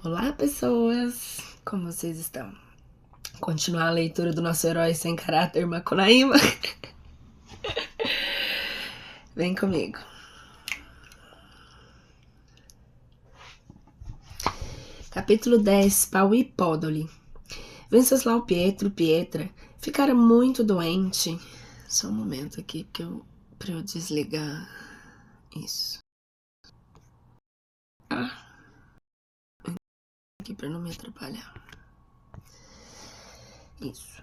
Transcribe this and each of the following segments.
Olá, pessoas! Como vocês estão? Continuar a leitura do nosso herói sem caráter, Macunaíma? Vem comigo. Capítulo 10. Pauí Podoli. Venceslau Pietra ficara muito doente. Só um momento aqui, pra eu desligar isso. Aqui pra não me atrapalhar. Isso.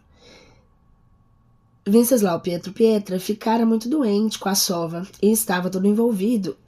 Venceslau Pietra ficara muito doente com a sova e estava todo envolvido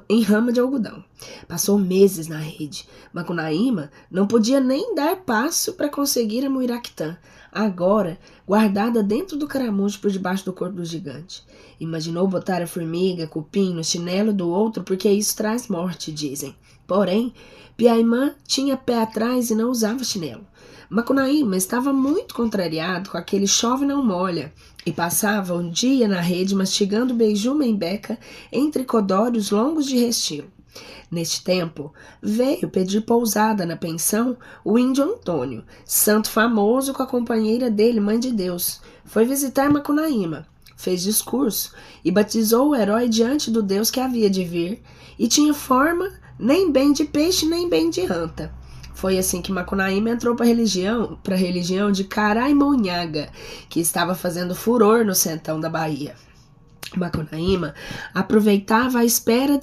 em rama de algodão. Passou meses na rede. Macunaíma não podia nem dar passo para conseguir a Muiractã, agora guardada dentro do caramujo por debaixo do corpo do gigante. Imaginou botar a formiga, cupim no chinelo do outro porque isso traz morte, dizem. Porém, Piaimã tinha pé atrás e não usava chinelo. Macunaíma estava muito contrariado com aquele chove não molha e passava um dia na rede mastigando beiju membeca entre codórios longos de restilo. Neste tempo, veio pedir pousada na pensão o índio Antônio, santo famoso com a companheira dele, Mãe de Deus. Foi visitar Macunaíma, fez discurso e batizou o herói diante do Deus que havia de vir e tinha forma nem bem de peixe nem bem de anta. Foi assim que Macunaíma entrou para a religião de Caraimonhaga, que estava fazendo furor no sertão da Bahia. Macunaíma aproveitava a espera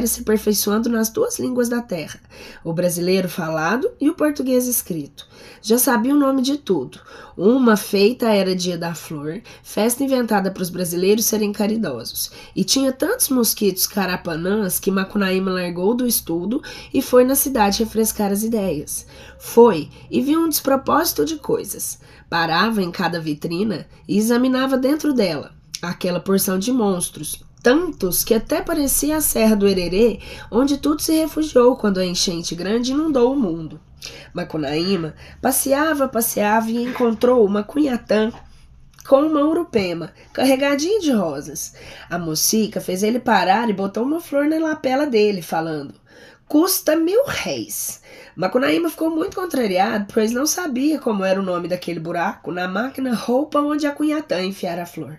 se aperfeiçoando nas duas línguas da terra, o brasileiro falado e o português escrito. Já sabia o nome de tudo. Uma feita era dia da flor, festa inventada para os brasileiros serem caridosos. E tinha tantos mosquitos carapanãs que Macunaíma largou do estudo e foi na cidade refrescar as ideias. Foi e viu um despropósito de coisas. Parava em cada vitrina e examinava dentro dela aquela porção de monstros, tantos que até parecia a Serra do Hererê, onde tudo se refugiou quando a enchente grande inundou o mundo. Macunaíma passeava e encontrou uma cunhatã com uma urupema, carregadinha de rosas. A mocica fez ele parar e botou uma flor na lapela dele, falando: "Custa 1000 réis. Macunaíma ficou muito contrariado, pois não sabia como era o nome daquele buraco na máquina roupa onde a cunhatã enfiara a flor.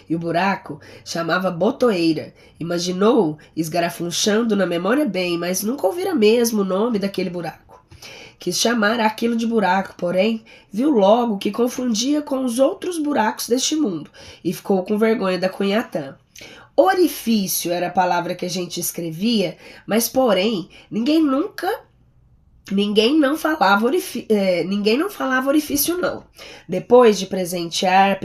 E o buraco chamava Botoeira. Imaginou esgarafunchando na memória bem, mas nunca ouvira mesmo o nome daquele buraco. Quis chamar aquilo de buraco, porém, viu logo que confundia com os outros buracos deste mundo, e ficou com vergonha da cunhatã. Orifício era a palavra que a gente escrevia, mas, porém, ninguém não falava orifício, não. Depois de pensamentear,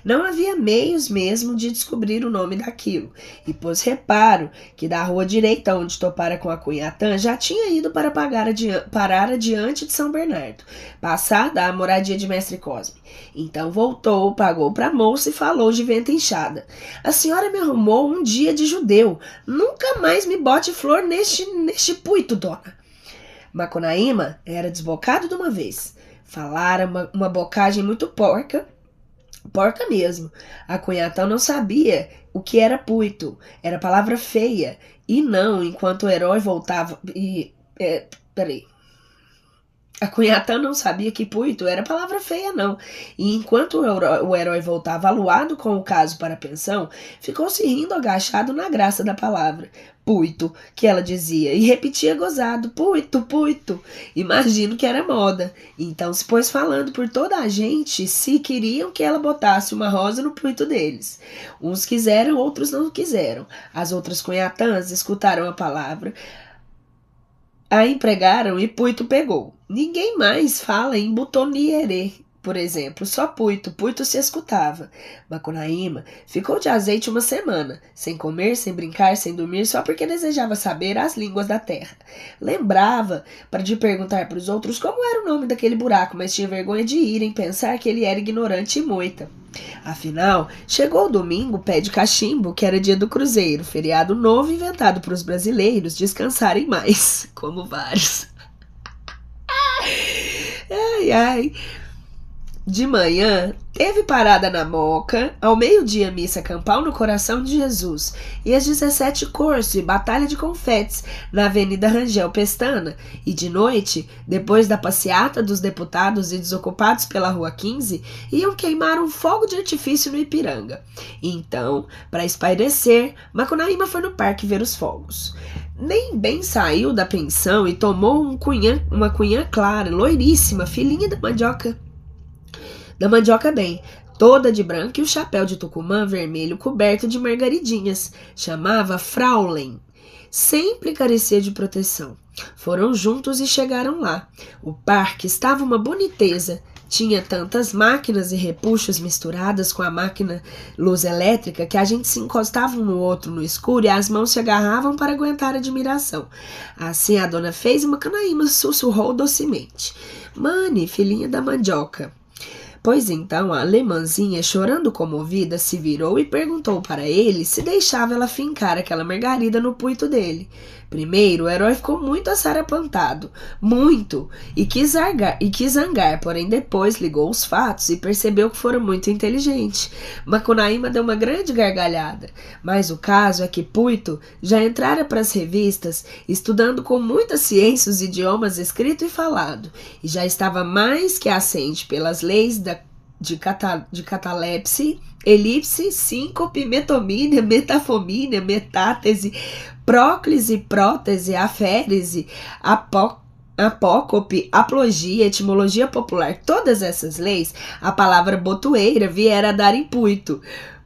não havia meios mesmo de descobrir o nome daquilo. E pôs reparo que da rua direita onde topara com a cunhatã já tinha ido para parar adiante de São Bernardo, passada a moradia de Mestre Cosme. Então voltou, pagou para a moça e falou de venta inchada: "A senhora me arrumou um dia de judeu. Nunca mais me bote flor neste puito, dona." Macunaíma era desbocado de uma vez. Falara uma bocagem muito porca mesmo. A cunhatã não sabia o que era puito, era palavra feia. E não, enquanto o herói voltava... A cunhatã não sabia que puito era palavra feia, não. E enquanto o herói voltava aluado com o caso para a pensão, ficou se rindo agachado na graça da palavra. Puito, que ela dizia, e repetia gozado: "Puito, puito." Imagino que era moda. Então se pôs falando por toda a gente se queriam que ela botasse uma rosa no puito deles. Uns quiseram, outros não quiseram. As outras cunhatãs escutaram a palavra, a empregaram e puito pegou. Ninguém mais fala em butonierê, por exemplo, só puito se escutava. Macunaíma ficou de azeite uma semana, sem comer, sem brincar, sem dormir, só porque desejava saber as línguas da terra. Lembrava de perguntar para os outros como era o nome daquele buraco, mas tinha vergonha de ir em pensar que ele era ignorante e moita. Afinal, chegou o domingo, pé de cachimbo, que era dia do cruzeiro, feriado novo inventado para os brasileiros descansarem mais, como vários. Ai, ai. De manhã, teve parada na Moca, ao meio-dia missa campal no Coração de Jesus, e às 17 curso e batalha de confetes na Avenida Rangel Pestana, e de noite, depois da passeata dos deputados e desocupados pela Rua 15, iam queimar um fogo de artifício no Ipiranga. Então, para espairecer, Macunaíma foi no parque ver os fogos. Nem bem saiu da pensão e tomou uma cunhã clara, loiríssima, filhinha da mandioca bem, toda de branco e o chapéu de tucumã vermelho coberto de margaridinhas. Chamava Fraulein. Sempre carecia de proteção. Foram juntos e chegaram lá. O parque estava uma boniteza. Tinha tantas máquinas e repuxos misturadas com a máquina luz elétrica que a gente se encostava um no outro no escuro e as mãos se agarravam para aguentar a admiração. Assim a dona fez e Macunaíma sussurrou docemente. Mane, filhinha da mandioca. Pois então a alemãzinha, chorando comovida, se virou e perguntou para ele se deixava ela fincar aquela margarida no puito dele. Primeiro, o herói ficou muito assarapantado, muito, e quis zangar, porém depois ligou os fatos e percebeu que fora muito inteligente. Macunaíma deu uma grande gargalhada, mas o caso é que Puito já entrara para as revistas, estudando com muita ciência os idiomas escrito e falado, e já estava mais que assente pelas leis de catalepse, elipse, síncope, metomínia, metafomínia, metátese, próclise, prótese, aférese, apócope, apologia, etimologia popular. Todas essas leis, a palavra botoeira viera a dar intuito,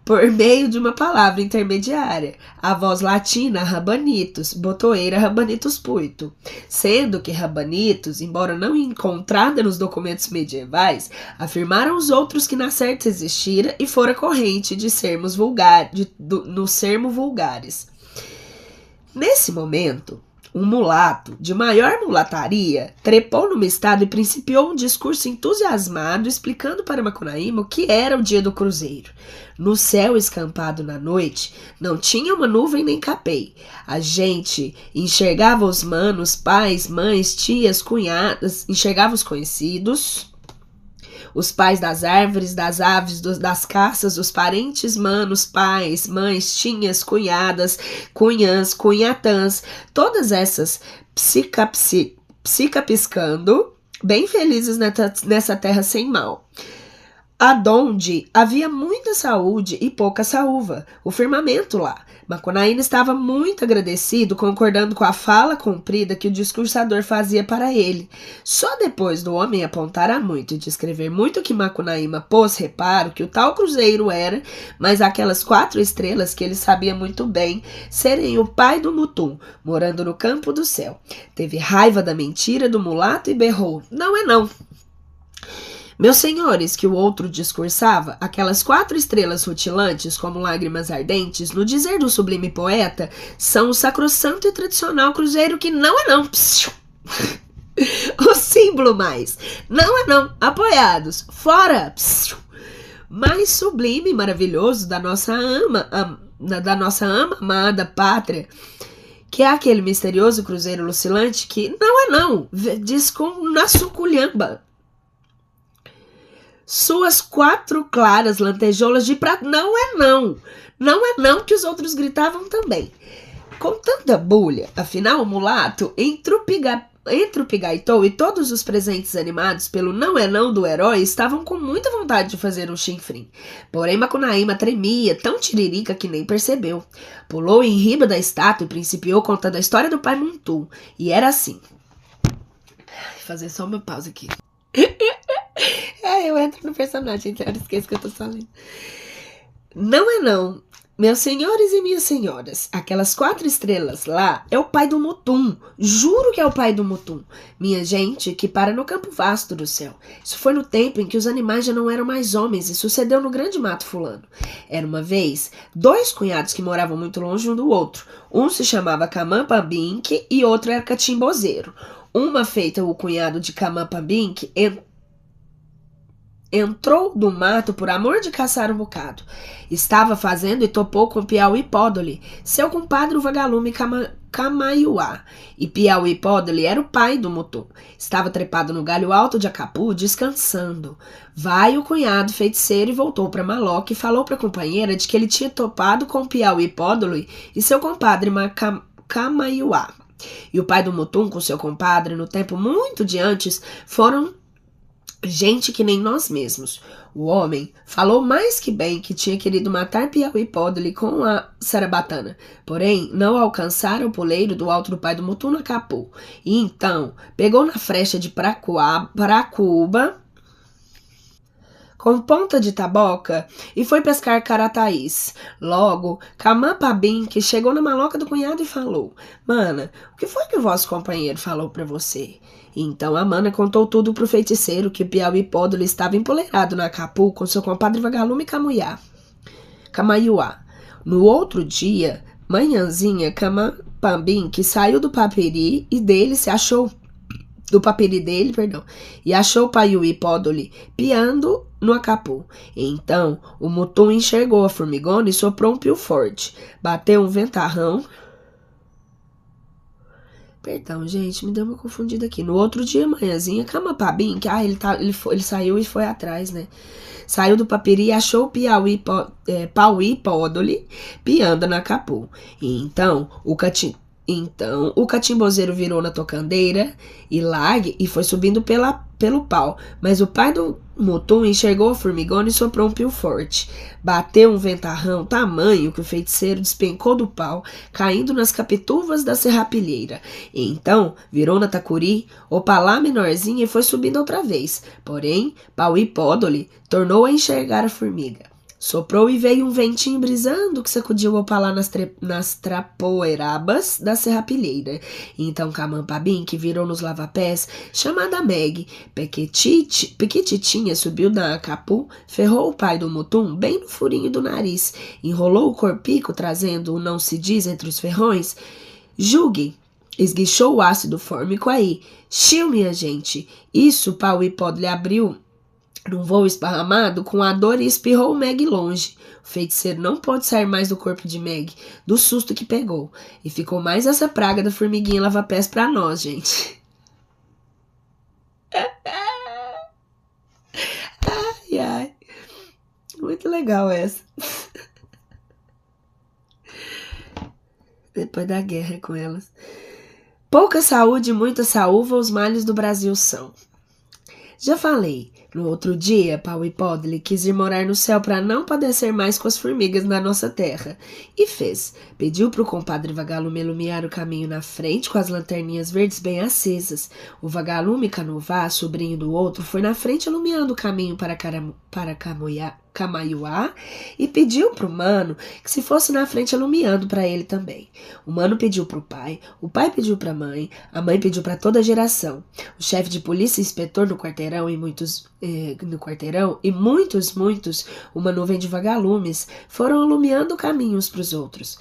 por meio de uma palavra intermediária, a voz latina rabanitus, botoeira rabanitus puito, sendo que rabanitus, embora não encontrada nos documentos medievais, afirmaram os outros que na certa existira e fora corrente de sermos no sermo vulgares. Nesse momento, um mulato, de maior mulataria, trepou numa estátua e principiou um discurso entusiasmado explicando para Macunaíma o que era o dia do cruzeiro. No céu escampado na noite, não tinha uma nuvem nem capei. A gente enxergava os manos, pais, mães, tias, cunhadas, enxergava os conhecidos, os pais das árvores, das aves, das caças, os parentes, manos, pais, mães, tinhas, cunhadas, cunhãs, cunhatãs, todas essas psica-piscando, bem felizes nessa terra sem mal. Adonde havia muita saúde e pouca saúva, o firmamento lá. Macunaíma estava muito agradecido, concordando com a fala comprida que o discursador fazia para ele. Só depois do homem apontar a muito e descrever muito que Macunaíma pôs reparo que o tal cruzeiro era, mas aquelas 4 estrelas que ele sabia muito bem serem o pai do Mutum, morando no campo do céu. Teve raiva da mentira do mulato e berrou: "Não é não! Meus senhores", que o outro discursava, aquelas 4 estrelas rutilantes como lágrimas ardentes, no dizer do sublime poeta, são o sacrossanto e tradicional cruzeiro que não é não. O símbolo mais. Não é não. Apoiados. Fora. Mais sublime e maravilhoso da nossa amada pátria, que é aquele misterioso cruzeiro lucilante que não é não. Diz com na suculhamba. Suas 4 claras lantejoulas de prata. Não é não. Não é não, que os outros gritavam também. Com tanta bulha, afinal o mulato entropigaitou e todos os presentes animados pelo não é não do herói estavam com muita vontade de fazer um chinfrim. Porém Macunaíma tremia, tão tiririca que nem percebeu. Pulou em riba da estátua e principiou contando a história do pai Mutum. E era assim. Vou fazer só uma pausa aqui. Eu entro no personagem, então eu esqueço que eu tô só lendo. Não é não. Meus senhores e minhas senhoras, aquelas 4 estrelas lá é o pai do Mutum. Juro que é o pai do Mutum. Minha gente que para no campo vasto do céu. Isso foi no tempo em que os animais já não eram mais homens e sucedeu no grande mato fulano. Era uma vez 2 cunhados que moravam muito longe um do outro. Um se chamava Camampa-Bink e outro era Catimbozeiro. Uma feita o cunhado de Camampa-Bink entrou no mato por amor de caçar um bocado. Estava fazendo e topou com Piauí Pódoli, seu compadre o vagalume Camaiuá, e Piauí Podre era o pai do Mutum. Estava trepado no galho alto de Acapu, descansando. Vai o cunhado feiticeiro e voltou para Maloca e falou para a companheira de que ele tinha topado com Piauí Podre e seu compadre Camaiuá. E o pai do Mutum com seu compadre, no tempo muito de antes, foram gente que nem nós mesmos. O homem falou mais que bem que tinha querido matar Piauí Podre com a sarabatana, porém não alcançara o poleiro do alto do pai do Mutum no Acapu. E então pegou na frecha de Paracuba com ponta de taboca e foi pescar carataís. Logo, Camã Pabim, que chegou na maloca do cunhado e falou: Mana, o que foi que o vosso companheiro falou pra você? Então a mana contou tudo pro feiticeiro, que Piauí Podre estava empoleirado na Acapu com seu compadre Vagalume Camaiuá. No outro dia, manhãzinha, Camã Pabim, que saiu do papiri e dele se achou e achou Piauí Podre piando no Acapu. Então o Mutum enxergou a formigona e soprou um pio forte. Bateu um ventarrão. Perdão, gente, me deu uma confundida aqui. No outro dia, manhãzinha, Camapabim, que ele saiu e foi atrás, né? Saiu do papiri e achou Piauí Podre piando no Acapu. Então o catimbozeiro virou na tocandeira e foi subindo pelo pau. Mas o pai do Mutum enxergou a formigona e soprou um pio forte. Bateu um ventarrão tamanho que o feiticeiro despencou do pau, caindo nas capituvas da serrapilheira. E então virou na tacuri, opalá menorzinha e foi subindo outra vez. Porém, Piauí Podre tornou a enxergar a formiga. Soprou e veio um ventinho brisando que sacudiu o opalá nas trapoerabas da serrapilheira. Então Camã Pabim, que virou nos lavapés, chamada Meg, Pequititinha, subiu da Acapu, ferrou o pai do Mutum bem no furinho do nariz, enrolou o corpico, trazendo o não se diz entre os ferrões. Julgue, esguichou o ácido fórmico aí. Chiu, minha gente. Isso Piauí Podre abriu num voo esparramado com a dor e espirrou Meg longe. O feiticeiro não pôde sair mais do corpo de Meg, do susto que pegou. E ficou mais essa praga da formiguinha lava-pés pra nós, gente. Ai, ai. Muito legal essa. Depois da guerra com elas. Pouca saúde e muita saúva os males do Brasil são. Já falei. No outro dia, Piauí Podre quis ir morar no céu para não padecer mais com as formigas na nossa terra. E fez. Pediu pro compadre Vagalume iluminar o caminho na frente com as lanterninhas verdes bem acesas. O Vagalume Canová, sobrinho do outro, foi na frente iluminando o caminho para Camaiuá e pediu pro mano que se fosse na frente iluminando para ele também. O mano pediu pro pai, o pai pediu pra mãe, a mãe pediu para toda a geração. O chefe de polícia e inspetor no quarteirão e muitos, uma nuvem de vagalumes, foram iluminando o caminho uns pros outros.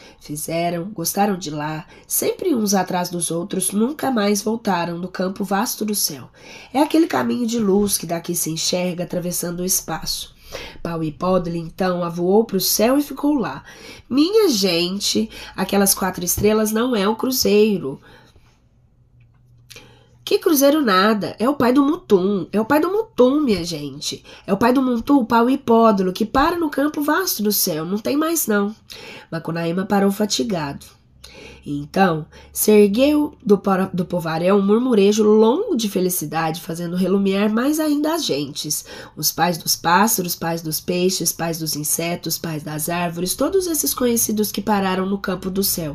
Gostaram de lá, sempre uns atrás dos outros, nunca mais voltaram do campo vasto do céu. É aquele caminho de luz que daqui se enxerga atravessando o espaço. Piauí Podre então avoou para o céu e ficou lá. Minha gente, aquelas 4 estrelas não é o cruzeiro. Que cruzeiro nada, é o pai do Mutum, minha gente. É o pai do Mutum, o Piauí Podre, que para no campo vasto do céu, não tem mais não. Macunaíma parou fatigado. Então, se ergueu do povaréu um murmurejo longo de felicidade, fazendo relumiar mais ainda as gentes. Os pais dos pássaros, pais dos peixes, pais dos insetos, pais das árvores, todos esses conhecidos que pararam no campo do céu.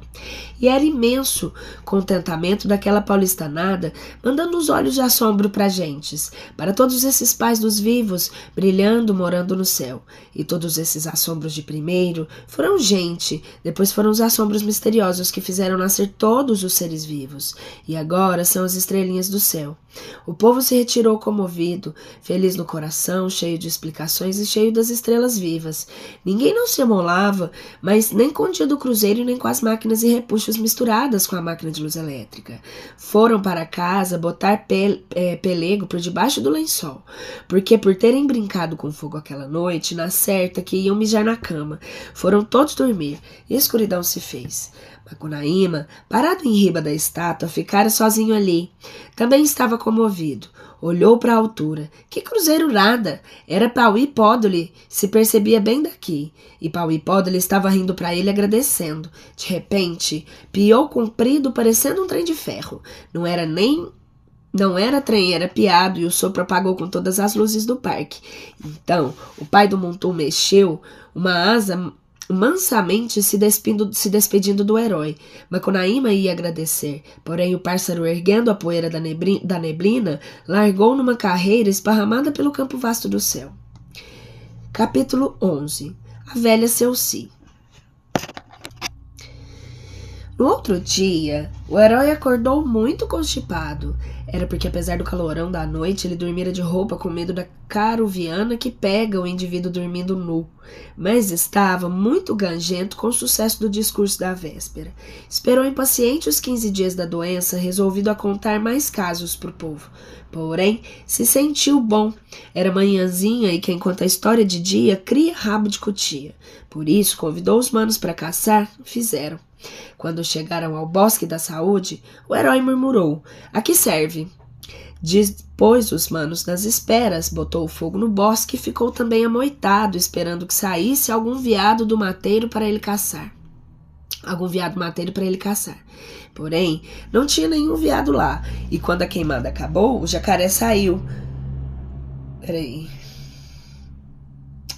E era imenso contentamento daquela paulistanada, mandando os olhos de assombro para gentes, para todos esses pais dos vivos, brilhando, morando no céu. E todos esses assombros de primeiro foram gente, depois foram os assombros misteriosos que fizeram nascer todos os seres vivos, e agora são as estrelinhas do céu. O povo se retirou comovido, feliz no coração, cheio de explicações e cheio das estrelas vivas. Ninguém não se amolava, mas nem com o dia do cruzeiro nem com as máquinas e repuxos misturadas com a máquina de luz elétrica. Foram para casa botar pelego por debaixo do lençol, porque por terem brincado com fogo aquela noite, na certa que iam mijar na cama, foram todos dormir, e a escuridão se fez. Macunaíma Macunaíma, parado em riba da estátua, ficara sozinho ali. Também estava comovido. Olhou para a altura. Que cruzeiro nada! Era Pauí Pódoli, se percebia bem daqui. E Pauí Pódoli estava rindo para ele, agradecendo. De repente, piou comprido, parecendo um trem de ferro. Não era trem, era piado, e o sopro apagou com todas as luzes do parque. Então, o pai do Montu mexeu uma asa mansamente se despedindo do herói. Macunaíma ia agradecer, porém o pássaro, erguendo a poeira da neblina, largou numa carreira esparramada pelo campo vasto do céu. Capítulo 11. A velha Selci. No outro dia, o herói acordou muito constipado. Era porque, apesar do calorão da noite, ele dormira de roupa com medo da caruviana que pega o indivíduo dormindo nu. Mas estava muito gangento com o sucesso do discurso da véspera. Esperou impaciente os 15 dias da doença, resolvido a contar mais casos para o povo. Porém, se sentiu bom. Era manhãzinha e quem conta a história de dia cria rabo de cutia. Por isso, convidou os manos para caçar, fizeram. Quando chegaram ao Bosque da Saúde, o herói murmurou: "A que serve?" Depois os manos nas esperas, botou o fogo no bosque e ficou também amoitado, esperando que saísse algum veado do mateiro para ele caçar. Porém, não tinha nenhum veado lá, e quando a queimada acabou, o jacaré saiu.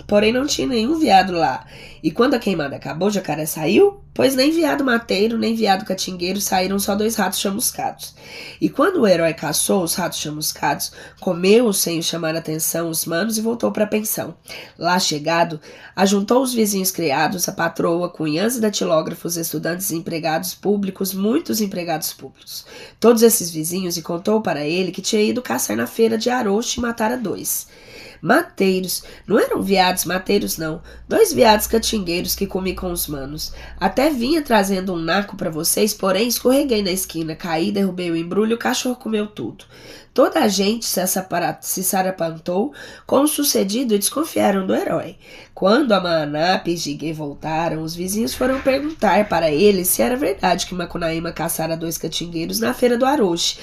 Porém, não tinha nenhum veado lá. E quando a queimada acabou, o jacaré saiu, pois nem veado mateiro, nem veado catingueiro saíram, só 2 ratos chamuscados. E quando o herói caçou os ratos chamuscados, comeu-os sem chamar atenção os manos e voltou para a pensão. Lá chegado, ajuntou os vizinhos criados, a patroa, cunhãs e datilógrafos, estudantes e empregados públicos, muitos empregados públicos. Todos esses vizinhos, e contou para ele que tinha ido caçar na feira de Aroche e matara 2. Mateiros, não eram veados mateiros não, 2 veados catingueiros que comi com os manos. Até vinha trazendo um naco para vocês, porém escorreguei na esquina, caí, derrubei o embrulho e o cachorro comeu tudo. Toda a gente se sarapantou com o sucedido e desconfiaram do herói. Quando a Manap e Jiguê voltaram, os vizinhos foram perguntar para eles se era verdade que Macunaíma caçara 2 catingueiros na feira do Aroche.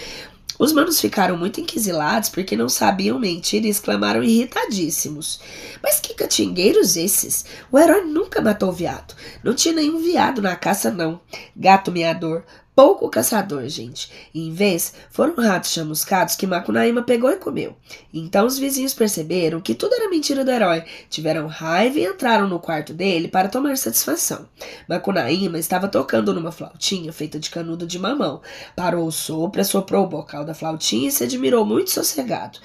Os manos ficaram muito inquisilados porque não sabiam mentir e exclamaram irritadíssimos: "Mas que catingueiros esses? O herói nunca matou veado. Não tinha nenhum veado na caça, não. Gato miador. Pouco caçador, gente." E, em vez, foram ratos chamuscados que Macunaíma pegou e comeu. Então os vizinhos perceberam que tudo era mentira do herói, tiveram raiva e entraram no quarto dele para tomar satisfação. Macunaíma estava tocando numa flautinha feita de canudo de mamão. Parou o sopro, assoprou o bocal da flautinha e se admirou muito sossegado.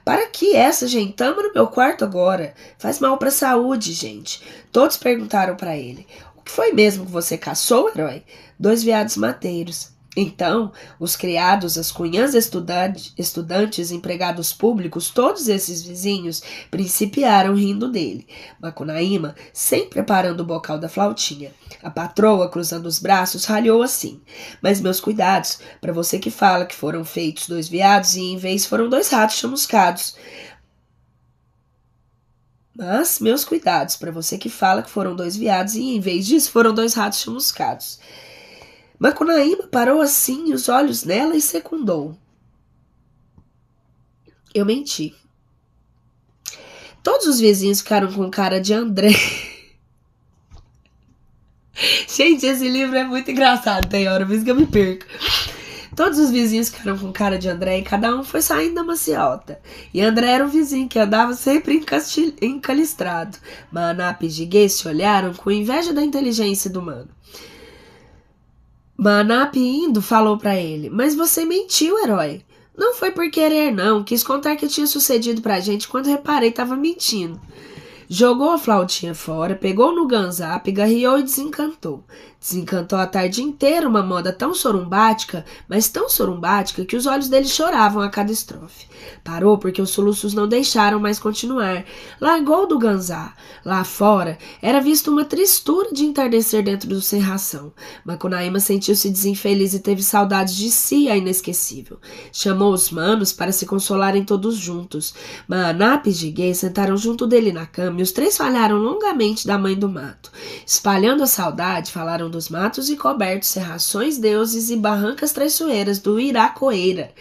"Para que essa gentama no meu quarto agora? Faz mal para a saúde, gente." Todos perguntaram para ele: "O que foi mesmo que você caçou, herói?" 2 veados mateiros. Então, os criados, as cunhãs estudantes, empregados públicos, todos esses vizinhos, principiaram rindo dele. Macunaíma, sempre preparando o bocal da flautinha. A patroa, cruzando os braços, ralhou assim: "Mas meus cuidados, para você que fala que foram feitos 2 veados e em vez foram 2 ratos chamuscados." Mas, meus cuidados, para você que fala que foram 2 veados e em vez disso foram 2 ratos chamuscados. Macunaíma parou assim os olhos nela e secundou: "Eu menti." Todos os vizinhos ficaram com cara de André. Gente, esse livro é muito engraçado, tem hora, por isso que eu me perco. Todos os vizinhos ficaram com cara de André e cada um foi saindo da maciota. E André era um vizinho que andava sempre encalistrado. Manap e Jiguê se olharam com inveja da inteligência do mano. Manap, indo, falou para ele: "Mas você mentiu, herói." "Não foi por querer, não. Quis contar que tinha sucedido pra gente quando reparei tava mentindo." Jogou a flautinha fora, pegou no ganzap, garriou e desencantou. Desencantou a tarde inteira, uma moda tão sorumbática, mas tão sorumbática que os olhos dele choravam a cada estrofe. Parou porque os soluços não deixaram mais continuar. Largou do ganzá. Lá fora, era vista uma tristura de entardecer dentro do serração. Macunaíma sentiu-se desinfeliz e teve saudades de si, a inesquecível. Chamou os manos para se consolarem todos juntos. Manap e Jiguê sentaram junto dele na cama e os 3 falaram longamente da mãe do mato. Espalhando a saudade, falaram dos matos e cobertos, serrações, deuses e barrancas traiçoeiras do Iracoeira.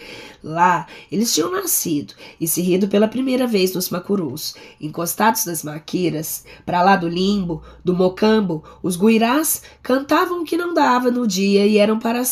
Lá, eles tinham nascido e se rido pela primeira vez nos macurus. Encostados nas maquiras, para lá do limbo, do mocambo, os guirás cantavam o que não dava no dia e eram para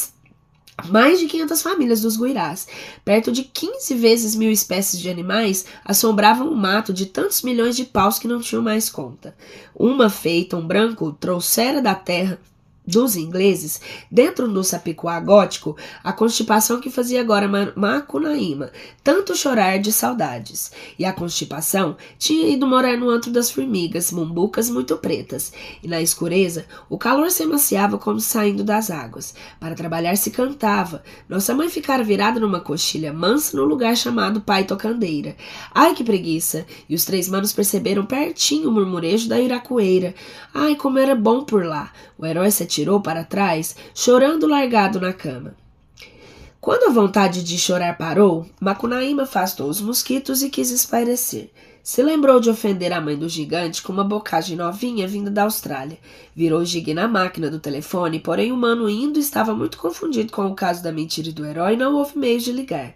mais de 500 famílias dos guirás. Perto de 15 vezes 1000 espécies de animais assombravam o mato de tantos milhões de paus que não tinham mais conta. Uma feita, um branco, trouxera da terra dos ingleses, dentro do sapicuá gótico, a constipação que fazia agora Macunaíma tanto chorar de saudades. E a constipação tinha ido morar no antro das formigas, mumbucas muito pretas, e na escureza o calor se emaciava como saindo das águas. Para trabalhar se cantava. Nossa mãe ficara virada numa coxilha mansa no lugar chamado Pai Tocandeira. Ai, que preguiça! E os 3 manos perceberam pertinho o murmurejo da Iracoeira. Ai, como era bom por lá! O herói se atirou para trás, chorando largado na cama. Quando a vontade de chorar parou, Macunaíma afastou os mosquitos e quis espairecer. Se lembrou de ofender a mãe do gigante com uma bocagem novinha vinda da Austrália. Virou o Gig na máquina do telefone, porém o mano indo estava muito confundido com o caso da mentira e do herói e não houve meio de ligar.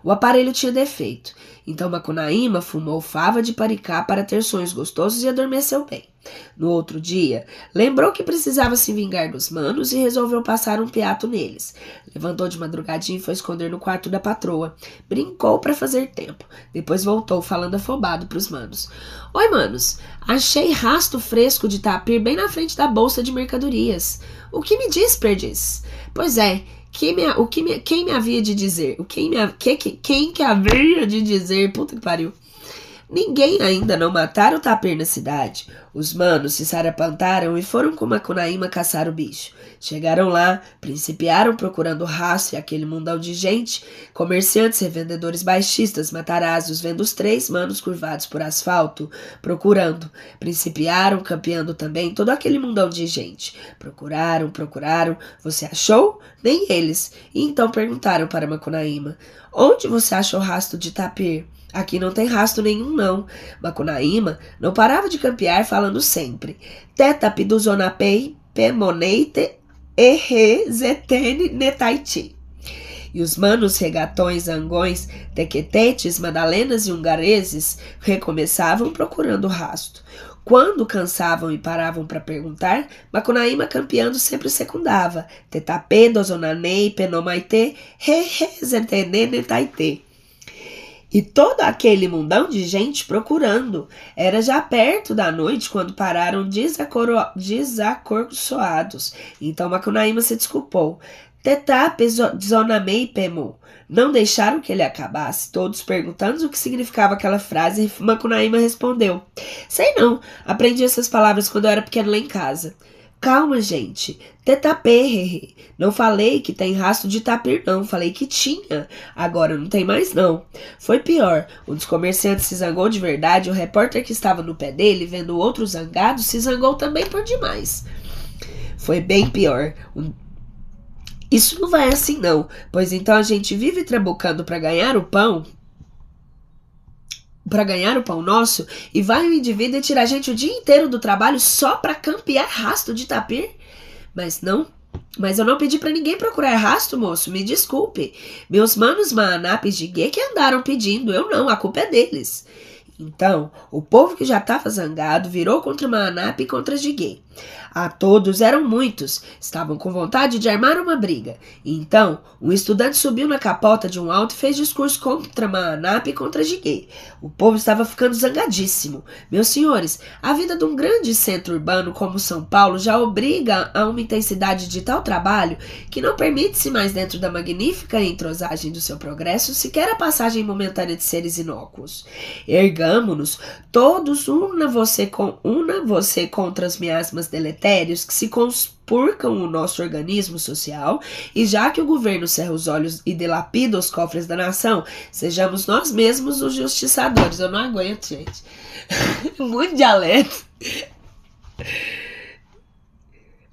O aparelho tinha defeito, então Macunaíma fumou fava de paricá para ter sonhos gostosos e adormeceu bem. No outro dia, lembrou que precisava se vingar dos manos e resolveu passar um piato neles. Levantou de madrugadinha e foi esconder no quarto da patroa. Brincou para fazer tempo. Depois voltou falando afobado pros manos. Oi, manos. Achei rasto fresco de tapir bem na frente da bolsa de mercadorias. O que me diz, perdiz? Pois é. Quem me havia de dizer? Quem que havia de dizer? Puta que pariu. Ninguém ainda não matara o tapir na cidade. Os manos se sarapantaram e foram com Macunaíma caçar o bicho. Chegaram lá, principiaram procurando o rastro e aquele mundão de gente, comerciantes, revendedores baixistas, matarazos, vendo os 3 manos curvados por asfalto, procurando. Principiaram, campeando também todo aquele mundão de gente. Procuraram, você achou? Nem eles. E então perguntaram para Macunaíma, onde você achou o rastro de tapir? Aqui não tem rastro nenhum, não. Macunaíma não parava de campear, falando sempre. Tetapi do zonapei, pemoneite, erre, zetene, netaiti. E os manos regatões, angões, tequetetes, madalenas e hungareses recomeçavam procurando o rastro. Quando cansavam e paravam para perguntar, Macunaíma campeando sempre secundava. Tetapé, dozonanei, penomaite, re, zetene, netaite. E todo aquele mundão de gente procurando. Era já perto da noite quando pararam desacorçoados. Então Macunaíma se desculpou. Tetá zonamei pemo. Não deixaram que ele acabasse, todos perguntando o que significava aquela frase, e Macunaíma respondeu. Sei não, aprendi essas palavras quando eu era pequeno lá em casa. Calma, gente. Tetapê, não falei que tem rastro de tapir, não. Falei que tinha. Agora não tem mais, não. Foi pior. Um dos comerciantes se zangou de verdade. O repórter que estava no pé dele, vendo o outro zangado, se zangou também por demais. Foi bem pior. Isso não vai assim, não. Pois então a gente vive trabucando para ganhar o pão nosso, e vai o indivíduo e tira a gente o dia inteiro do trabalho só pra campear rastro de tapir? Mas eu não pedi pra ninguém procurar rastro, moço, me desculpe. Meus manos maanapes de guê que andaram pedindo, eu não, a culpa é deles. Então, o povo que já estava zangado virou contra Maanap e contra Jiguê. A todos eram muitos, estavam com vontade de armar uma briga. Então, um estudante subiu na capota de um alto e fez discurso contra Maanap e contra Jiguê. O povo estava ficando zangadíssimo. Meus senhores, a vida de um grande centro urbano como São Paulo já obriga a uma intensidade de tal trabalho que não permite-se mais dentro da magnífica entrosagem do seu progresso sequer a passagem momentânea de seres inócuos. Ergamo-nos, todos una você contra os miasmas deletérios que se conspurcam o nosso organismo social, e já que o governo cerra os olhos e dilapida os cofres da nação, sejamos nós mesmos os justiçadores. Eu não aguento, gente. Muito dialeto.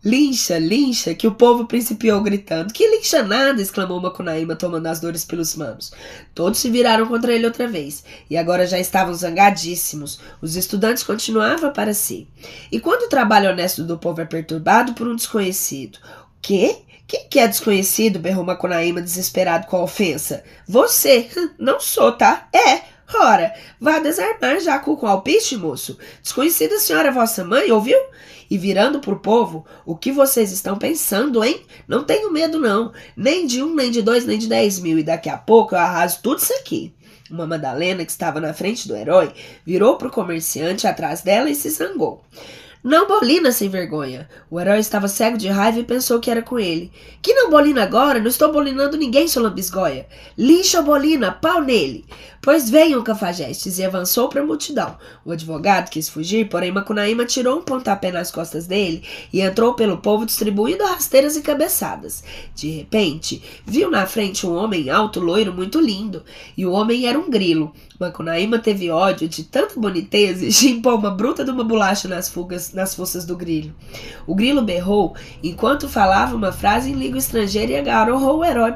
Lincha, lincha, que o povo principiou gritando. Que lincha nada, exclamou Macunaíma, tomando as dores pelos manos. Todos se viraram contra ele outra vez, e agora já estavam zangadíssimos. Os estudantes continuavam para si. E quando o trabalho honesto do povo é perturbado por um desconhecido? Quê? Quem que é desconhecido? Berrou Macunaíma, desesperado com a ofensa. Você. Não sou, tá? É. Ora, vá desarmar já com alpiste, moço. Desconhecida senhora vossa mãe, ouviu? E virando pro povo, o que vocês estão pensando, hein? Não tenho medo, não. Nem de 1, nem de 2, nem de 10 mil. E daqui a pouco eu arraso tudo isso aqui. Uma Madalena, que estava na frente do herói, virou pro comerciante atrás dela e se zangou. Não bolina, sem vergonha. O herói estava cego de raiva e pensou que era com ele. Que não bolina agora? Não estou bolinando ninguém, sua lambisgoia. Lixa ou bolina, pau nele. Pois venham, cafajestes, e avançou para a multidão. O advogado quis fugir, porém Macunaíma tirou um pontapé nas costas dele e entrou pelo povo distribuindo rasteiras e cabeçadas. De repente, viu na frente um homem alto, loiro, muito lindo. E o homem era um grilo. Macunaíma teve ódio de tanta boniteza e chimpou uma bruta de uma bolacha nas forças do grilo. O grilo berrou enquanto falava uma frase em língua estrangeira e agarrou o herói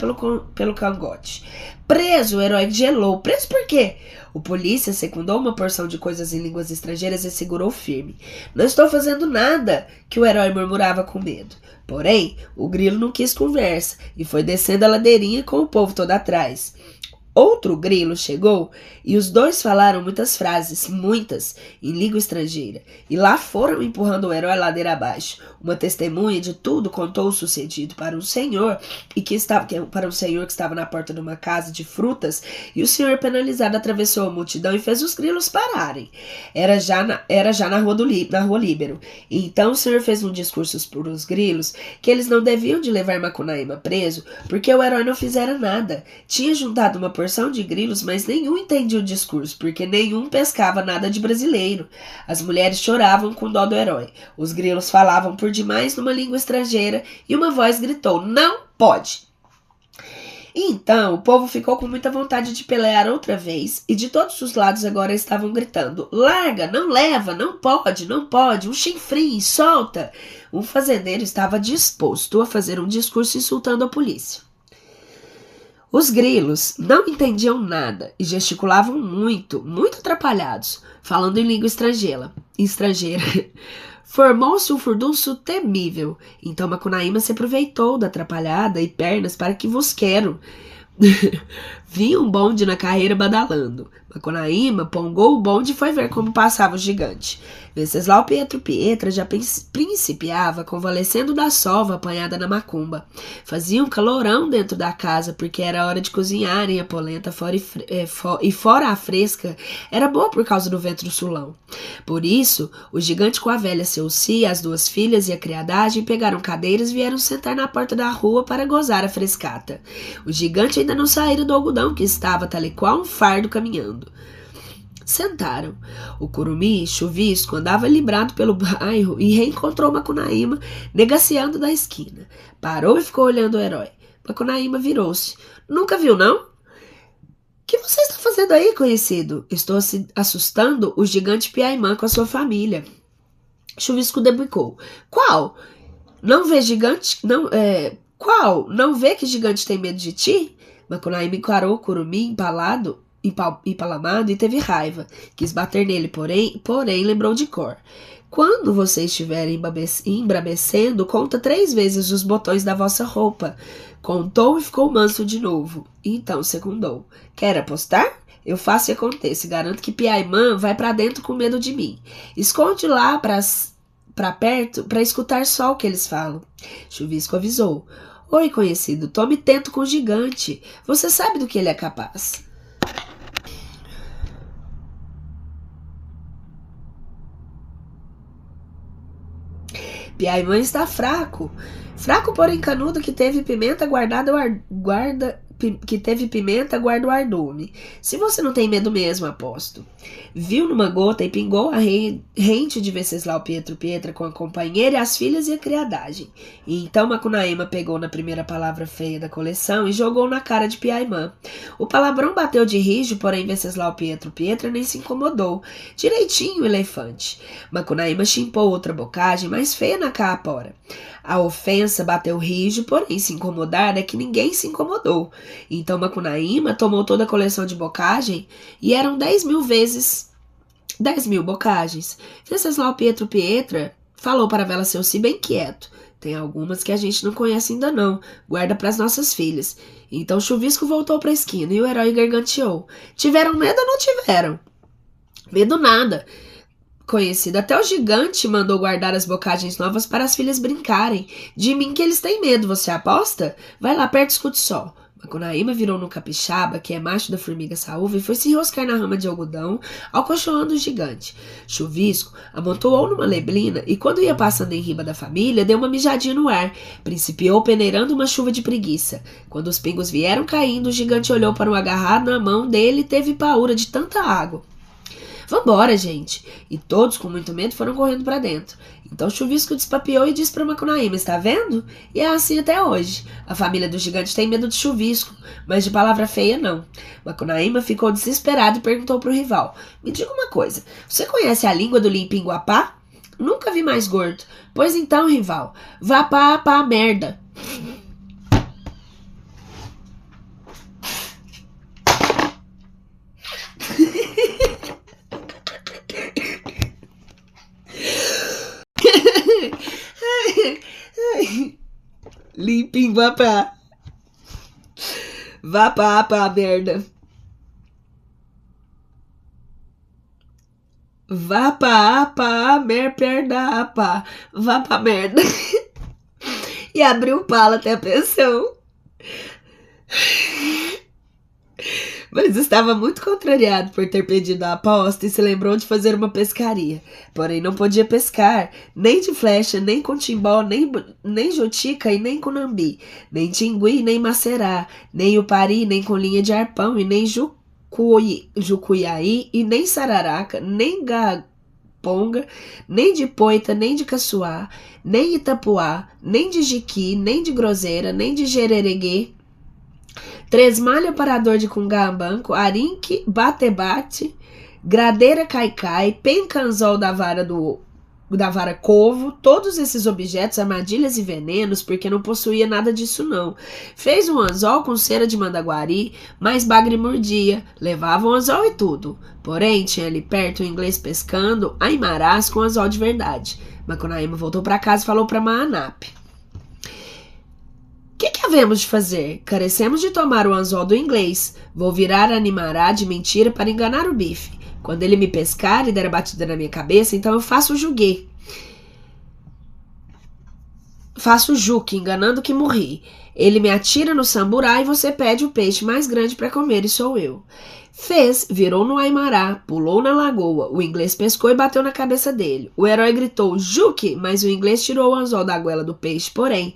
pelo cangote. Preso, o herói gelou. Preso por quê? O polícia secundou uma porção de coisas em línguas estrangeiras e segurou firme. Não estou fazendo nada, que o herói murmurava com medo. Porém, o grilo não quis conversa e foi descendo a ladeirinha com o povo todo atrás. Outro grilo chegou e os dois falaram muitas frases, muitas, em língua estrangeira, e lá foram empurrando o herói ladeira abaixo. Uma testemunha de tudo contou o sucedido para um senhor que estava na porta de uma casa de frutas, e o senhor penalizado atravessou a multidão e fez os grilos pararem. Era já na rua Líbero. E então o senhor fez um discurso para os grilos que eles não deviam de levar Macunaíma preso, porque o herói não fizera nada. Tinha juntado uma porção de grilos, mas nenhum entendia o discurso, porque nenhum pescava nada de brasileiro. As mulheres choravam com dó do herói. Os grilos falavam por demais numa língua estrangeira e uma voz gritou: não pode! E então o povo ficou com muita vontade de pelear outra vez, e de todos os lados agora estavam gritando: larga, não leva, não pode, um chinfrim, solta! Um fazendeiro estava disposto a fazer um discurso insultando a polícia. Os grilos não entendiam nada e gesticulavam muito, muito atrapalhados, falando em língua estrangeira. Formou-se um furdunço temível. Então Macunaíma se aproveitou da atrapalhada e pernas para que vos quero. Vinha um bonde na carreira badalando. Macunaíma pongou o bonde e foi ver como passava o gigante. Venceslau Pietra já principiava convalescendo da sova apanhada na macumba. Fazia um calorão dentro da casa, porque era hora de cozinharem a polenta e fora a fresca era boa por causa do vento do sulão. Por isso, o gigante com a velha Seucia, as duas filhas e a criadagem pegaram cadeiras e vieram sentar na porta da rua para gozar a frescata. O gigante ainda não saíra do algodão que estava tal e qual um fardo caminhando. Sentaram. O curumim, chuvisco, andava librado pelo bairro e reencontrou Macunaíma negaciando da esquina. Parou e ficou olhando o herói. Macunaíma virou-se. Nunca viu, não? O que você está fazendo aí, conhecido? Estou se assustando o gigante Piaimã com a sua família. Chuvisco debicou. Qual? Não vê gigante? Qual? Não vê que gigante tem medo de ti? Macunaíma encarou o curumim empalamado e teve raiva. Quis bater nele, porém lembrou de cor. Quando você estiver embravecendo, conta 3 vezes os botões da vossa roupa. Contou e ficou manso de novo. Então secundou. Quer apostar? Eu faço e aconteça. Garanto que Piaimã vai pra dentro com medo de mim. Esconde lá pra perto pra escutar só o que eles falam. Chuvisco avisou. Oi, conhecido, tome tento com o gigante. Você sabe do que ele é capaz. Piaimã está fraco, porém canudo, que teve pimenta guarda o ardume. Se você não tem medo mesmo, aposto. Viu numa gota e pingou a rente de Venceslau Pietra com a companheira e as filhas e a criadagem. E então Macunaíma pegou na primeira palavra feia da coleção e jogou na cara de Piaimã. O palavrão bateu de rijo, porém Venceslau Pietra nem se incomodou. Direitinho, elefante. Macunaíma chimpou outra bocagem mais feia na caapora. A ofensa bateu rijo, porém se incomodar é que ninguém se incomodou. Então Macunaíma tomou toda a coleção de bocagem e eram 10.000 vezes 10.000 bocagens. Venceslau Pietro Pietra falou para Vela-Celci bem quieto. Tem algumas que a gente não conhece ainda não. Guarda para as nossas filhas. Então o Chuvisco voltou para a esquina e o herói garganteou. Tiveram medo ou não tiveram? Medo nada. Conhecido até o gigante mandou guardar as bocagens novas para as filhas brincarem. De mim que eles têm medo, você aposta? Vai lá perto e escute só. Macunaíma virou no capixaba, que é macho da formiga saúva, e foi se enroscar na rama de algodão, alcochoando o gigante. Chuvisco amontoou numa neblina e, quando ia passando em riba da família, deu uma mijadinha no ar. Principiou peneirando uma chuva de preguiça. Quando os pingos vieram caindo, o gigante olhou para um agarrado na mão dele e teve paura de tanta água. Vambora, gente! E todos, com muito medo, foram correndo para dentro. Então o Chuvisco despapiou e disse para Macunaíma, está vendo? E é assim até hoje. A família do gigante tem medo de Chuvisco, mas de palavra feia não. Macunaíma ficou desesperado e perguntou para o rival, me diga uma coisa, você conhece a língua do Limpinguapá? Nunca vi mais gordo. Pois então, rival, vá pá merda. Limpinguapá. Vá pá merda. Vá pá merda, pá. Vá pra merda. E abriu o pala até a pensão. Mas estava muito contrariado por ter perdido a aposta e se lembrou de fazer uma pescaria. Porém, não podia pescar, nem de flecha, nem com timbó, nem jotica e nem com nambi, nem tingui, nem macerá, nem upari, nem com linha de arpão, e nem jucuiaí, e nem sararaca, nem gaponga, nem de poita, nem de caçoá, nem itapuá, nem de jiqui, nem de groseira, nem de jerereguê, tresmalha parador de cungambanco, arinque, bate-bate, gradeira caicai, pencanzol da vara covo, todos esses objetos, armadilhas e venenos, porque não possuía nada disso não. Fez um anzol com cera de mandaguari, mas bagre mordia, levava um anzol e tudo. Porém, tinha ali perto um inglês pescando aimarás com anzol de verdade. Macunaíma voltou para casa e falou para Maanape. O que havemos de fazer? Carecemos de tomar o anzol do inglês. Vou virar animará de mentira para enganar o bife. Quando ele me pescar e der a batida na minha cabeça, então eu faço o juguê. Faço o juque, enganando que morri. Ele me atira no samburá e você pede o peixe mais grande para comer, e sou eu. Fez, virou no aimará, pulou na lagoa. O inglês pescou e bateu na cabeça dele. O herói gritou, juque, mas o inglês tirou o anzol da goela do peixe, porém...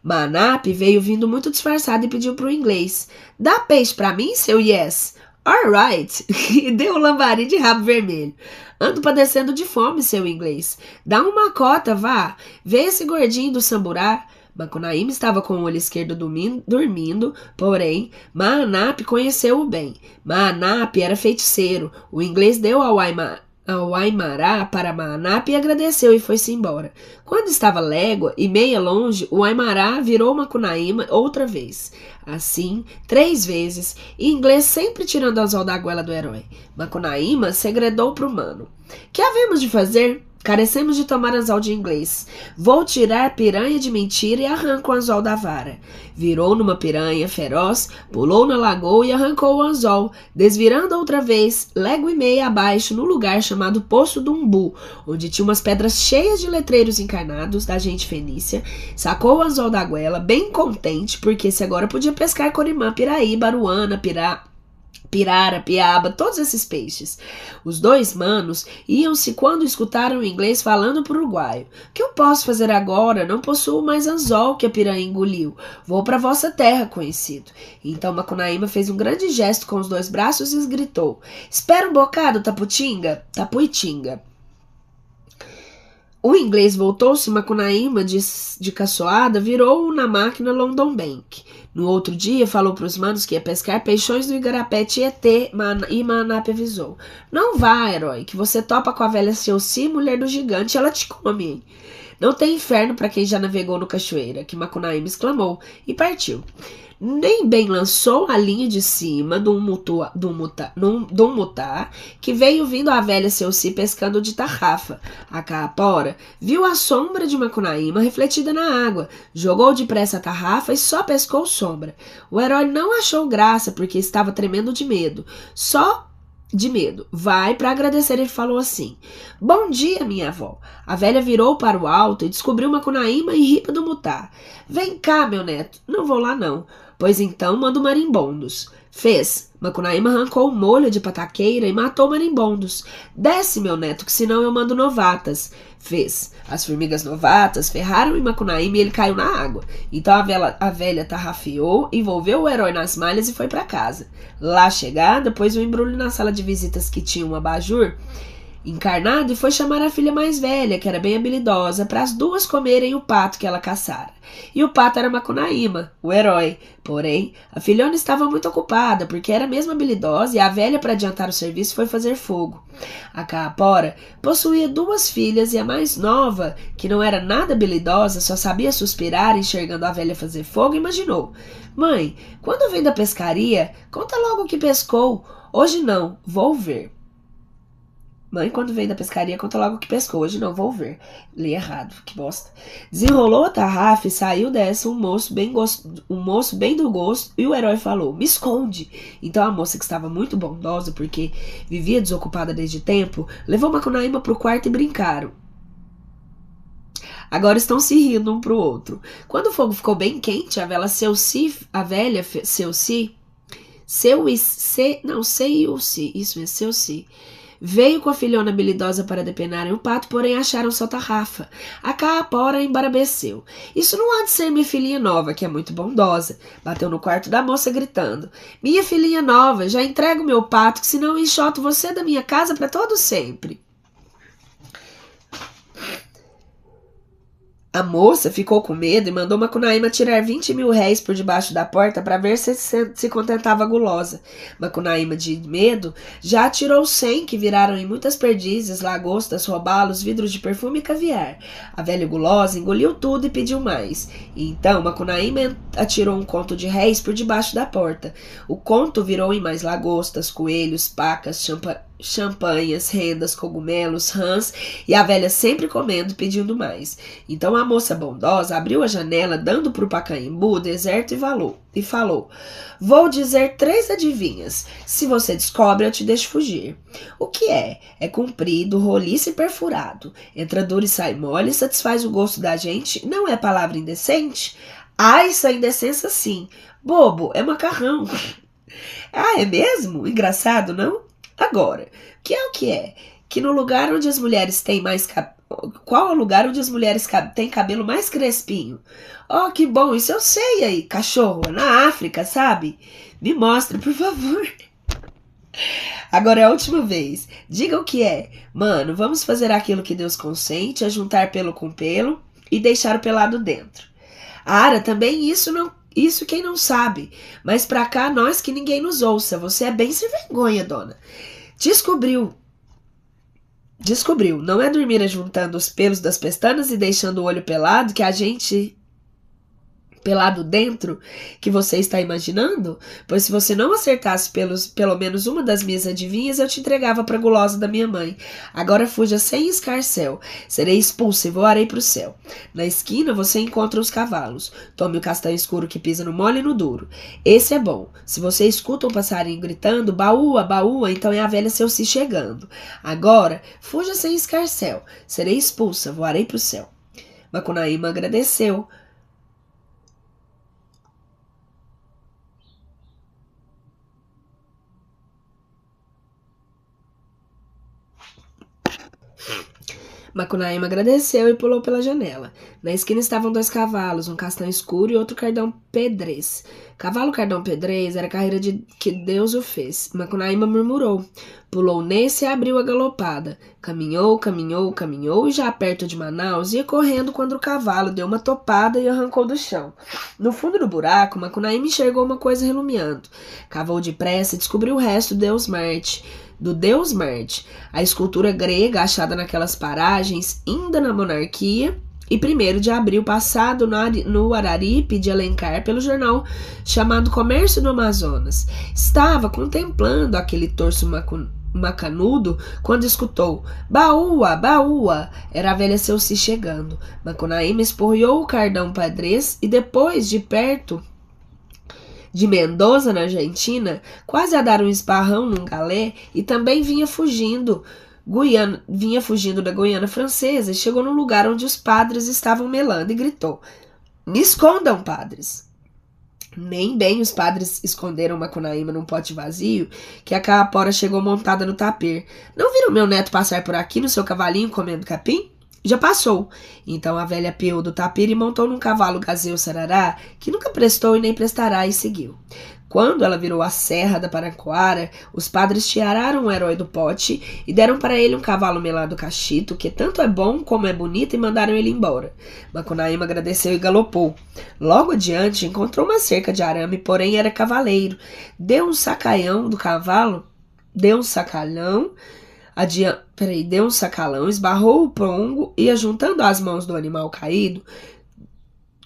Maanape veio vindo muito disfarçado e pediu pro inglês. Dá peixe pra mim, seu yes? Alright. E deu um lambari de rabo vermelho. Ando padecendo de fome, seu inglês. Dá uma cota, vá. Vê esse gordinho do samburá. Macunaíma estava com o olho esquerdo dormindo, porém, Maanape conheceu-o bem. Maanape era feiticeiro. O inglês deu ao aimará para Maanape e agradeceu e foi-se embora. Quando estava légua e meia longe, o aimará virou Macunaíma outra vez. Assim, 3 vezes, e inglês sempre tirando o anzol da goela do herói. Macunaíma segredou para o mano. Que havemos de fazer? Carecemos de tomar anzol de inglês. Vou tirar piranha de mentira e arranco o anzol da vara. Virou numa piranha feroz, pulou na lagoa e arrancou o anzol, desvirando outra vez, légua e meia abaixo, no lugar chamado Poço do Umbu, onde tinha umas pedras cheias de letreiros encarnados da gente fenícia. Sacou o anzol da goela, bem contente, porque se agora podia pescar corimã, piraí, baruana, pirara, piaba, todos esses peixes. Os 2 manos iam-se quando escutaram o inglês falando para o uruguaio. Que eu posso fazer agora? Não possuo mais anzol que a piranha engoliu. Vou para vossa terra, conhecido. Então Macunaíma fez um grande gesto com os 2 braços e gritou. Espera um bocado, tapuitinga. O inglês voltou-se, Macunaíma, de caçoada, virou-o na máquina London Bank. No outro dia, falou para os manos que ia pescar peixões no igarapé Tietê, e Maanape avisou. Não vá, herói, que você topa com a velha Celci, mulher do gigante, ela te come. Não tem inferno para quem já navegou no Cachoeira, que Macunaíma exclamou, e partiu. Nem bem lançou a linha de cima de um mutá que veio vindo a velha Seuci pescando de tarrafa. A caapora viu a sombra de Macunaíma refletida na água, jogou depressa a tarrafa e só pescou sombra. O herói não achou graça porque estava tremendo de medo. Vai para agradecer e falou assim: Bom dia, minha avó. A velha virou para o alto e descobriu Macunaíma e ripa do mutá. Vem cá, meu neto. Não vou lá, não. Pois então manda marimbondos. Fez. Macunaíma arrancou o molho de pataqueira e matou marimbondos. Desce, meu neto, que senão eu mando novatas. Fez. As formigas novatas ferraram em Macunaíma e ele caiu na água. Então a velha tarrafiou, envolveu o herói nas malhas e foi para casa. Lá chegada, pôs um embrulho na sala de visitas que tinha um abajur encarnado e foi chamar a filha mais velha, que era bem habilidosa, para as duas comerem o pato que ela caçara. E o pato era Macunaíma, o herói. Porém, a filhona estava muito ocupada, porque era mesmo habilidosa, e a velha, para adiantar o serviço, foi fazer fogo. A caapora possuía duas filhas, e a mais nova, que não era nada habilidosa, só sabia suspirar, enxergando a velha fazer fogo, imaginou: Mãe, quando vem da pescaria, conta logo o que pescou. Hoje não, vou ver. Mãe, quando veio da pescaria, conta logo o que pescou. Hoje não, vou ver. Li errado, que bosta. Desenrolou a tarrafa e saiu dessa um moço bem do gosto, e o herói falou: Me esconde. Então a moça, que estava muito bondosa, porque vivia desocupada desde tempo, levou Macunaíma pro quarto e brincaram. Agora estão se rindo um pro outro. Quando o fogo ficou bem quente, a velha Seuci, veio com a filhona habilidosa para depenarem o pato, porém acharam só tarrafa. A caapora embarabeceu. Isso não há de ser minha filhinha nova, que é muito bondosa. Bateu no quarto da moça gritando: Minha filhinha nova, já entrego meu pato, que senão eu enxoto você da minha casa para todo sempre. A moça ficou com medo e mandou Macunaíma tirar 20 mil réis por debaixo da porta para ver se contentava a gulosa. Macunaíma, de medo, já atirou 100, que viraram em muitas perdizes, lagostas, robalos, vidros de perfume e caviar. A velha gulosa engoliu tudo e pediu mais. E então Macunaíma atirou um conto de réis por debaixo da porta. O conto virou em mais lagostas, coelhos, pacas, champanhas, rendas, cogumelos, rãs, e a velha sempre comendo, pedindo mais. Então a moça bondosa abriu a janela, dando para o Pacaembu deserto e falou: Vou dizer 3 adivinhas. Se você descobre, eu te deixo fugir. O que é? É comprido, roliço e perfurado. Entra duro e sai mole, satisfaz o gosto da gente. Não é palavra indecente? Ah, isso é indecência sim. Bobo, é macarrão. Ah, é mesmo? Engraçado, não? Agora, o que é? Que no lugar onde as mulheres têm mais Qual é o lugar onde as mulheres têm cabelo mais crespinho? Oh, que bom, isso eu sei aí, cachorro, é na África, sabe? Me mostre, por favor. Agora é a última vez. Diga o que é. Mano, vamos fazer aquilo que Deus consente, é juntar pelo com pelo e deixar o pelado dentro. Ara, também isso quem não sabe. Mas pra cá, nós que ninguém nos ouça. Você é bem sem vergonha, dona. Descobriu. Não é dormir ajuntando os pelos das pestanas e deixando o olho pelado que a gente... pelado dentro, que você está imaginando? Pois se você não acertasse pelo menos uma das minhas adivinhas, eu te entregava para a gulosa da minha mãe. Agora fuja sem escarcéu. Serei expulsa e voarei para o céu. Na esquina você encontra os cavalos. Tome o castanho escuro que pisa no mole e no duro. Esse é bom. Se você escuta um passarinho gritando, baúa, baúa, então é a velha Seuci chegando. Agora, fuja sem escarcéu. Serei expulsa, voarei para o céu. Macunaíma agradeceu. Macunaíma agradeceu e pulou pela janela. Na esquina estavam 2 cavalos, um castanho escuro e outro cardão pedrez. Cavalo cardão pedrez era a carreira de que Deus o fez. Macunaíma murmurou. Pulou nesse e abriu a galopada. Caminhou e já perto de Manaus ia correndo quando o cavalo deu uma topada e arrancou do chão. No fundo do buraco, Macunaíma enxergou uma coisa relumiando. Cavou depressa e descobriu o resto do Deus Marte, a escultura grega achada naquelas paragens, ainda na monarquia, e 1º de abril passado no Araripe de Alencar pelo jornal chamado Comércio do Amazonas. Estava contemplando aquele torso macanudo quando escutou "Baúa, baúa!" Era a velha Selci chegando. Macunaíma esporriou o cardão padrês e depois, de perto de Mendoza, na Argentina, quase a dar um esparrão num galé, e também vinha fugindo da Guiana Francesa e chegou no lugar onde os padres estavam melando e gritou: "Me escondam, padres!" Nem bem os padres esconderam Macunaíma num pote vazio, que a caapora chegou montada no tapir. "Não viram meu neto passar por aqui no seu cavalinho comendo capim?" "Já passou." Então a velha piou do tapir e montou num cavalo gazeu sarará, que nunca prestou e nem prestará, e seguiu. Quando ela virou a serra da Parancoara, os padres tiraram o herói do pote e deram para ele um cavalo melado cachito, que tanto é bom como é bonito, e mandaram ele embora. Macunaíma agradeceu e galopou. Logo adiante encontrou uma cerca de arame, porém era cavaleiro. Deu um sacalhão, esbarrou o pongo e, ajuntando as mãos do animal caído,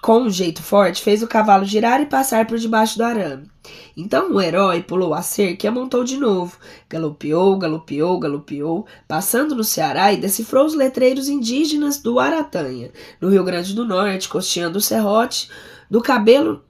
com um jeito forte, fez o cavalo girar e passar por debaixo do arame. Então o herói pulou a cerca e a montou de novo. Galopeou, galopeou, galopeou, passando no Ceará, e decifrou os letreiros indígenas do Aratanha, no Rio Grande do Norte, costeando o serrote. Do cabelo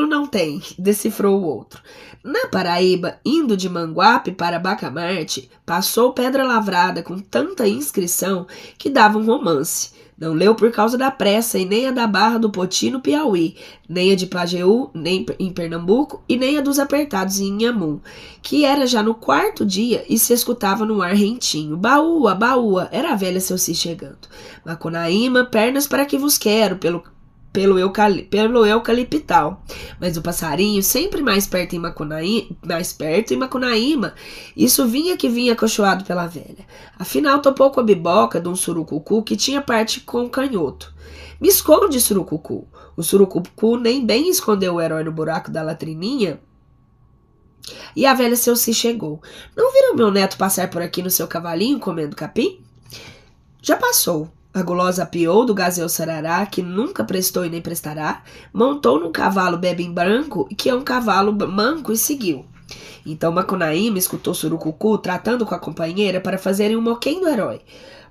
não tem, decifrou o outro. Na Paraíba, indo de Manguape para Bacamarte, passou Pedra Lavrada com tanta inscrição que dava um romance. Não leu por causa da pressa, e nem a da Barra do Poti no Piauí, nem a de Pajeú, nem em Pernambuco, e nem a dos Apertados em Inhamu, que era já no 4º dia e se escutava no ar rentinho. "Baúa, baúa!" Era a velha Selci chegando. "Macunaíma, pernas para que vos quero, pelo eucaliptal." Mas o passarinho, sempre mais perto em Macunaíma, isso vinha acolchoado pela velha. Afinal, topou com a biboca de um surucucu que tinha parte com o canhoto. "Me esconde, surucucu." O surucucu nem bem escondeu o herói no buraco da latrininha, e a velha Selci chegou. "Não viram meu neto passar por aqui no seu cavalinho comendo capim?" "Já passou." A gulosa piou do gazeu sarará, que nunca prestou e nem prestará, montou num cavalo bebem branco, que é um cavalo manco, e seguiu. Então Macunaíma escutou Surucucu tratando com a companheira para fazerem um moquém do herói.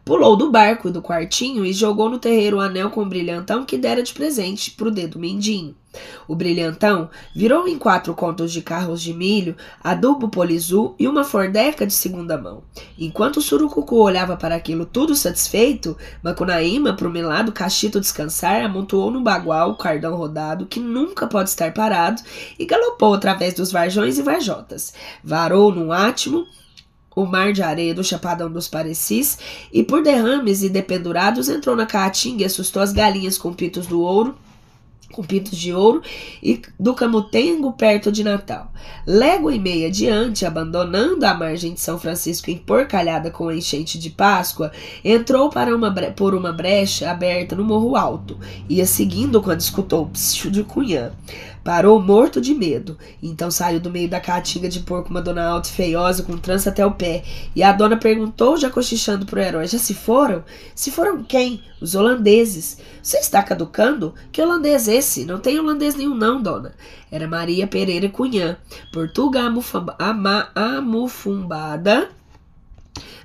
Pulou do barco e do quartinho e jogou no terreiro o anel com o brilhantão que dera de presente pro dedo mindinho. O brilhantão virou em 4 contos de carros de milho, adubo polizu e uma fordeca de segunda mão. Enquanto o Surucucu olhava para aquilo tudo satisfeito, Macunaíma, pro melado cachito descansar, amontoou no bagual o cardão rodado, que nunca pode estar parado, e galopou através dos varjões e varjotas. Varou num átimo o mar de areia do Chapadão dos Parecis, e por derrames e dependurados entrou na caatinga e assustou as galinhas com pitos de ouro e do Camutengo perto de Natal. Légua e meia adiante, abandonando a margem de São Francisco emporcalhada com a enchente de Páscoa, entrou por uma brecha aberta no Morro Alto. Ia seguindo quando escutou o psiu de Cunhã. Parou morto de medo. Então saiu do meio da caatinga de porco uma dona alta e feiosa com trança até o pé. E a dona perguntou, já cochichando pro herói: "Já se foram?" "Se foram quem?" "Os holandeses." "Você está caducando? Que holandês esse? Não tem holandês nenhum não, dona." Era Maria Pereira Cunhã, portuga amufumbada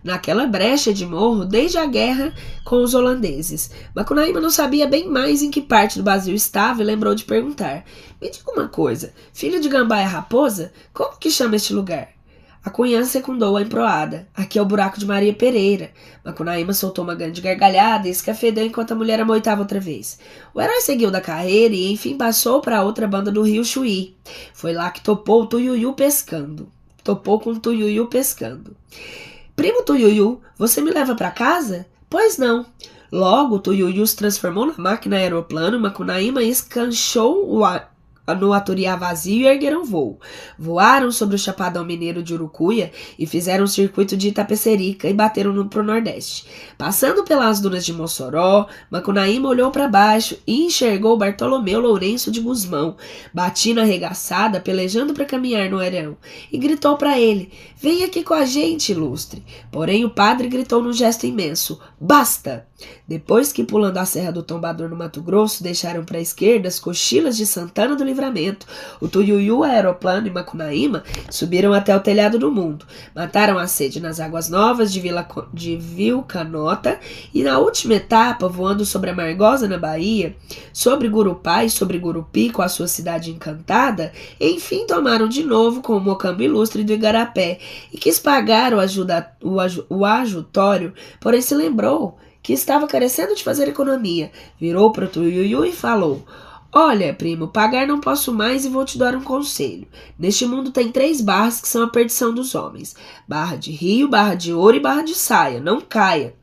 naquela brecha de morro desde a guerra com os holandeses. Macunaíma não sabia bem mais em que parte do Brasil estava e lembrou de perguntar: "Me diga uma coisa, filho de Gambá é raposa? Como que chama este lugar?" A Cunhã secundou a emproada: "Aqui é o buraco de Maria Pereira." Macunaíma soltou uma grande gargalhada e escafedeu enquanto a mulher amoitava outra vez. O herói seguiu da carreira e enfim passou para a outra banda do rio Chuí. Foi lá que topou com o Tuiuiu pescando. "Primo Tuiuiu, você me leva para casa?" "Pois não." Logo, Tuiuiu se transformou na máquina aeroplano. Macunaíma escanchou no Aturiá vazio e ergueram voo. Voaram sobre o Chapadão Mineiro de Urucuia e fizeram o circuito de Itapecerica e bateram pro Nordeste. Passando pelas dunas de Mossoró, Macunaíma olhou para baixo e enxergou Bartolomeu Lourenço de Gusmão, batina arregaçada, pelejando para caminhar no Areão, e gritou para ele: "Vem aqui com a gente, ilustre." Porém, o padre gritou num gesto imenso: "Basta!" Depois que, pulando a Serra do Tombador no Mato Grosso, deixaram para a esquerda as cochilas de Santana do Livramento, o Tuiuiu, Aeroplano e Macunaíma subiram até o telhado do mundo, mataram a sede nas Águas Novas de Vilcanota e, na última etapa, voando sobre a Margosa, na Bahia, sobre Gurupá e sobre Gurupi, com a sua cidade encantada, enfim tomaram de novo com o Mocambo Ilustre do Igarapé e quis pagar o ajutório, porém se lembrou que estava carecendo de fazer economia. Virou para o Tuiuiu e falou: "Olha, primo, pagar não posso mais e vou te dar um conselho. Neste mundo tem 3 barras que são a perdição dos homens: barra de rio, barra de ouro e barra de saia. Não caia."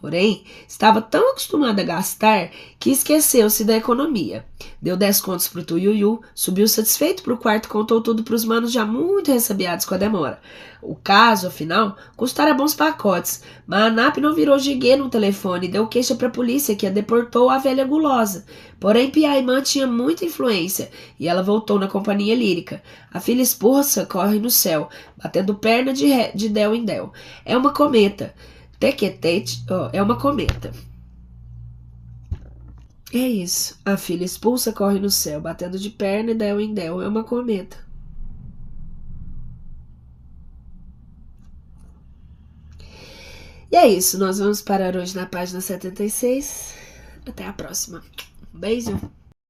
Porém, estava tão acostumado a gastar que esqueceu-se da economia. Deu 10 contos pro Tuiuiu, subiu satisfeito pro quarto e contou tudo pros manos já muito ressabiados com a demora. O caso, afinal, custara bons pacotes, mas a ANAP não virou gigue no telefone e deu queixa pra polícia que a deportou a velha gulosa. Porém, Piaimã tinha muita influência e ela voltou na companhia lírica. A filha expulsa corre no céu, batendo perna de del em del. É uma cometa. Tequetete, é uma cometa. É isso. A filha expulsa corre no céu, batendo de perna e del em del. É uma cometa. E é isso. Nós vamos parar hoje na página 76. Até a próxima. Um beijo.